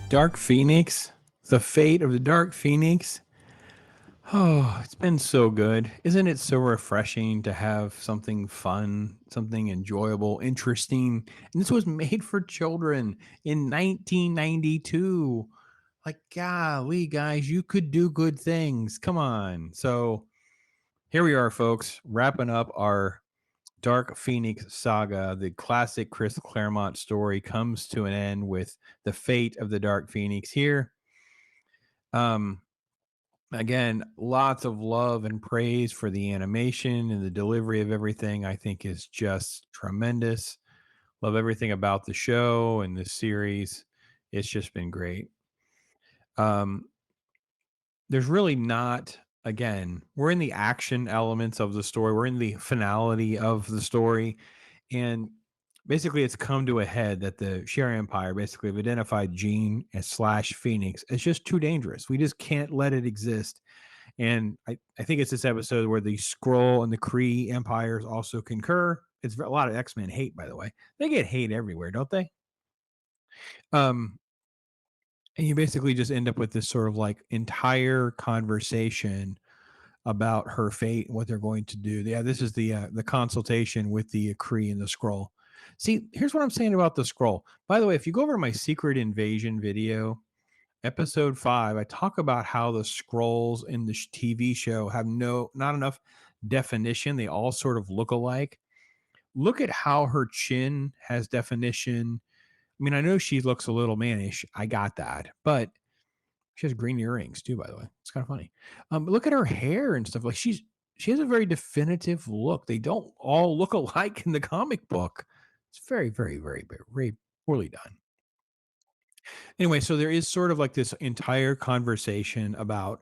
Dark Phoenix, the fate of the Dark Phoenix. Oh, it's been so good. Isn't it so refreshing to have something fun, something enjoyable, interesting? And this was made for children in 1992. Like, golly, guys, you could do good things. Come on. So here we are, folks, wrapping up our Dark Phoenix saga. The classic Chris Claremont story comes to an end with the fate of the Dark Phoenix here. Um, Again, lots of love and praise for the animation and the delivery of everything. I think is just tremendous. Love everything about the show and this series. It's just been great. Um, there's really not, again, we're in the action elements of the story. We're in the finality of the story. And basically it's come to a head that the Share Empire basically have identified Jean as slash Phoenix as just too dangerous. We just can't let it exist. And I think it's this episode where the Skrull and the Kree empires also concur. It's a lot of X-Men hate, by the way. They get hate everywhere, don't they? Um, and you basically just end up with this sort of like entire conversation about her fate and what they're going to do. Yeah, this is the consultation with the Kree and the Skrull. See, here's what I'm saying about the Skrull. By the way, if you go over to my Secret Invasion video, episode 5, I talk about how the scrolls in the TV show have not enough definition. They all sort of look alike. Look at how her chin has definition. I mean, I know she looks a little mannish. I got that. But she has green earrings too, by the way. It's kind of funny. Look at her hair and stuff. Like she has a very definitive look. They don't all look alike in the comic book. It's very, very, very, very, very poorly done. Anyway, so there is sort of like this entire conversation about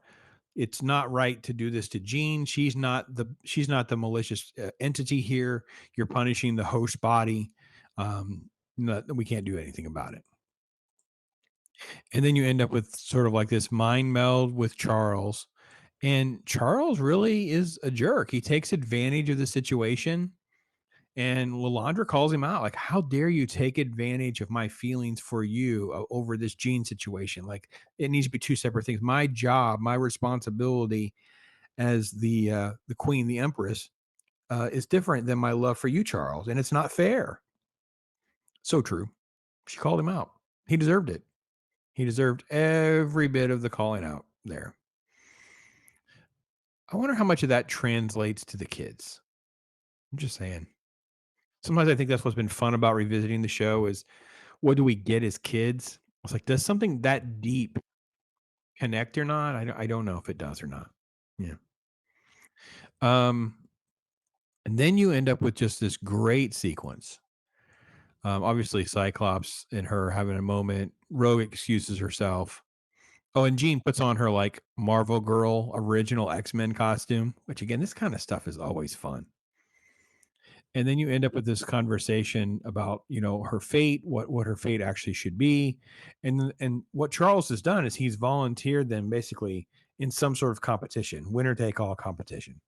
it's not right to do this to Jean. She's not the malicious entity here. You're punishing the host body. We can't do anything about it. And then you end up with sort of like this mind meld with Charles. And Charles really is a jerk. He takes advantage of the situation. And Lilandra calls him out, like, "How dare you take advantage of my feelings for you over this Gene situation? Like, it needs to be two separate things. My job, my responsibility as the queen, the empress, is different than my love for you, Charles, and it's not fair." So true. She called him out. He deserved it. He deserved every bit of the calling out there. I wonder how much of that translates to the kids. I'm just saying. Sometimes I think that's what's been fun about revisiting the show is what do we get as kids? It's like, does something that deep connect or not? I don't know if it does or not. Yeah. Um, and then you end up with just this great sequence. Obviously, Cyclops and her having a moment. Rogue excuses herself. Oh, and Jean puts on her like Marvel Girl original X-Men costume, which again, this kind of stuff is always fun. And then you end up with this conversation about her fate, what her fate actually should be, and what Charles has done is he's volunteered them basically in some sort of competition, winner take all competition,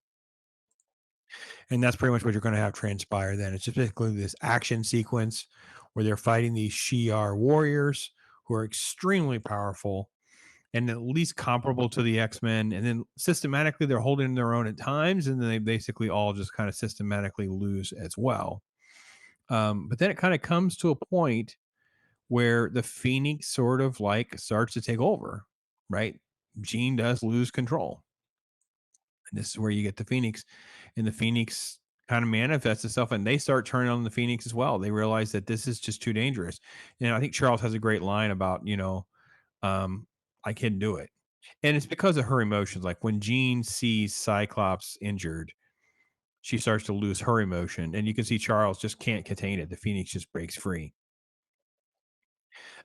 and that's pretty much what you're going to have transpire. Then it's just basically this action sequence where they're fighting these Shi'ar warriors who are extremely powerful and at least comparable to the X-Men, and then systematically they're holding their own at times, and then they basically all just kind of systematically lose as well. But then it kind of comes to a point where the Phoenix sort of like starts to take over, right? Jean does lose control. And this is where you get the Phoenix, and the Phoenix kind of manifests itself, and they start turning on the Phoenix as well. They realize that this is just too dangerous. I think Charles has a great line about, um, I can do it. And it's because of her emotions. Like when Jean sees Cyclops injured, she starts to lose her emotion. And you can see Charles just can't contain it. The Phoenix just breaks free.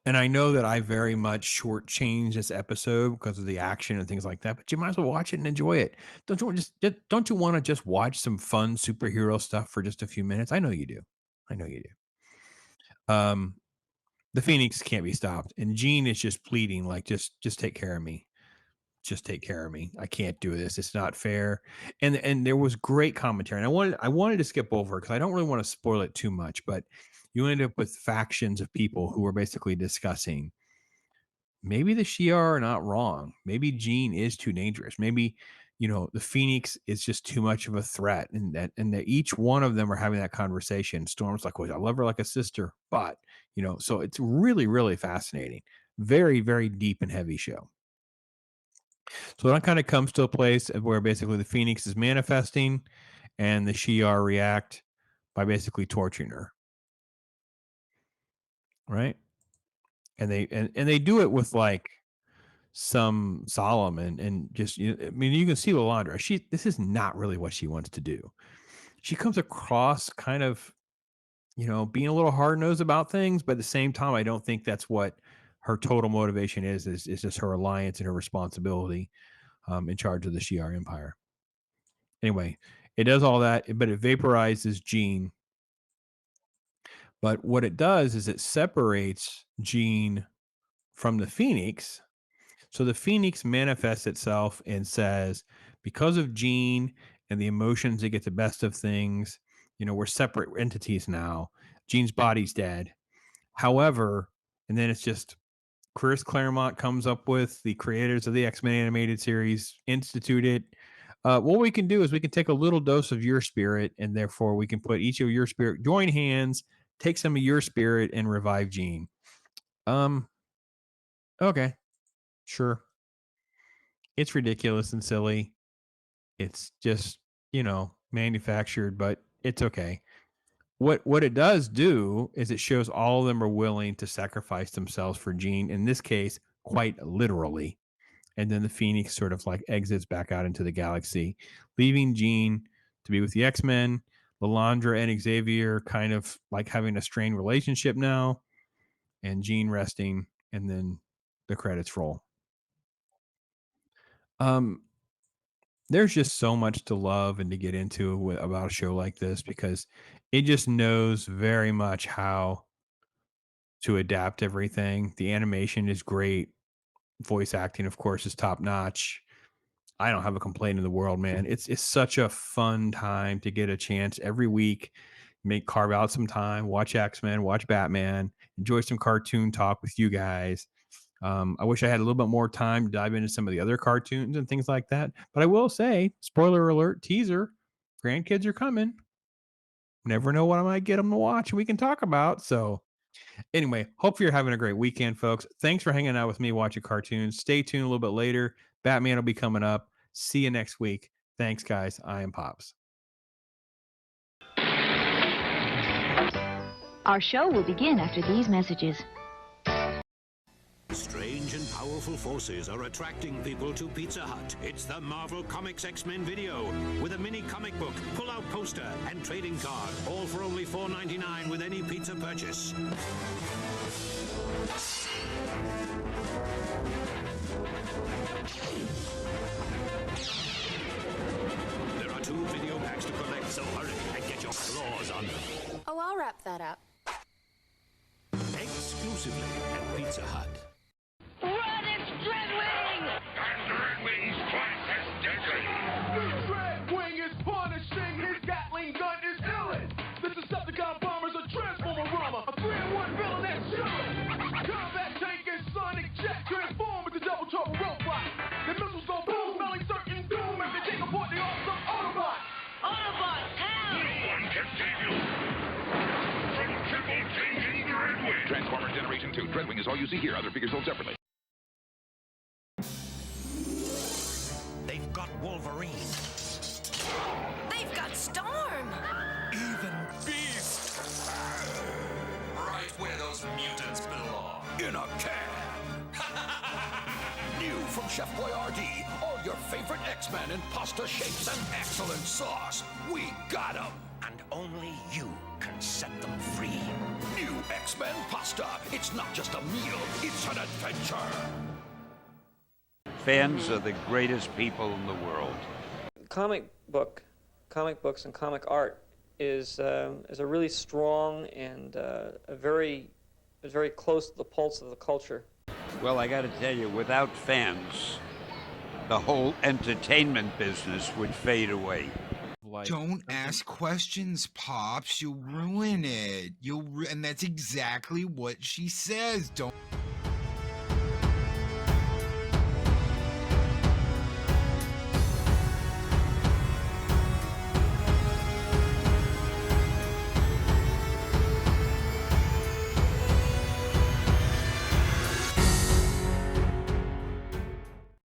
And I know that I very much shortchanged this episode because of the action and things like that, but you might as well watch it and enjoy it. Don't you want to just watch some fun superhero stuff for just a few minutes? I know you do. I know you do. The Phoenix can't be stopped, and Jean is just pleading, like, just take care of me. Just take care of me. I can't do this. It's not fair. And there was great commentary. And I wanted to skip over because I don't really want to spoil it too much, but you end up with factions of people who are basically discussing maybe the Shi'ar are not wrong. Maybe Jean is too dangerous. Maybe, the Phoenix is just too much of a threat, and that each one of them are having that conversation. Storm's like, well, I love her like a sister, but so it's really, really fascinating. Very, very deep and heavy show. So that kind of comes to a place where basically the Phoenix is manifesting and the Shi'ar react by basically torturing her. Right. And they do it with like some solemn and just, I mean, you can see Lilandra. This is not really what she wants to do. She comes across kind of, being a little hard nosed about things, but at the same time, I don't think that's what her total motivation is just her alliance and her responsibility in charge of the Shi'ar Empire. Anyway, it does all that, but it vaporizes Jean. But what it does is it separates Jean from the Phoenix. So the Phoenix manifests itself and says, because of Jean and the emotions that get the best of things, we're separate entities now. Jean's body's dead. However, and then it's just Chris Claremont comes up with, the creators of the X-Men animated series instituted. What we can do is we can take a little dose of your spirit, and therefore we can put each of your spirit, join hands, take some of your spirit, and revive Jean. Okay, sure. It's ridiculous and silly. It's just, manufactured, but it's okay. What it does do is it shows all of them are willing to sacrifice themselves for Jean, in this case, quite literally. And then the Phoenix sort of like exits back out into the galaxy, leaving Jean to be with the X-Men. Lilandra and Xavier kind of like having a strained relationship now, and Jean resting, and then the credits roll. There's just so much to love and to get into about a show like this, because it just knows very much how to adapt everything. The animation is great. Voice acting, of course, is top notch. I don't have a complaint in the world, man. It's such a fun time to get a chance every week, carve out some time, watch X-Men, watch Batman, enjoy some cartoon talk with you guys. I wish I had a little bit more time to dive into some of the other cartoons and things like that. But I will say, spoiler alert, teaser, grandkids are coming. Never know what I might get them to watch and we can talk about. So anyway, hope you're having a great weekend, folks. Thanks for hanging out with me watching cartoons. Stay tuned a little bit later. Batman will be coming up. See you next week. Thanks, guys. I am Pops. Our show will begin after these messages. Strange and powerful forces are attracting people to Pizza Hut. It's the Marvel Comics X-Men video with a mini comic book, pull-out poster, and trading card, all for only $4.99 with any pizza purchase. There are 2 video packs to collect, so hurry and get your claws on them. Oh, I'll wrap that up. Exclusively at Pizza Hut. Run, it's Dreadwing! And Dreadwing's class is deadly! Dreadwing is punishing, his Gatling gun is illin'! The Decepticon bomber's a Transformer-rama, a 3-in-1 villain that's chillin'! Combat tank and sonic jet transform into double trouble robot! The missiles go boom, smelling certain doom as they take apart the awesome Autobots! Autobots, how? No one can save you! From triple-changing Dreadwing! Transformers Generation 2. Dreadwing is all you see here. Other figures sold separately. They've got Wolverine. They've got Storm! Even Beast. Right where those mutants belong. In a can. New from Chef Boyardee. All your favorite X-Men in pasta shapes and excellent sauce. We got them. And only you can set them free. New X-Men pasta. It's not just a meal, it's an adventure. Fans are the greatest people in the world. Comic books and comic art is a really strong and very close to the pulse of the culture. Well, I got to tell you, without fans, the whole entertainment business would fade away. Don't ask questions, Pops. You'll ruin it. And that's exactly what she says. Don't.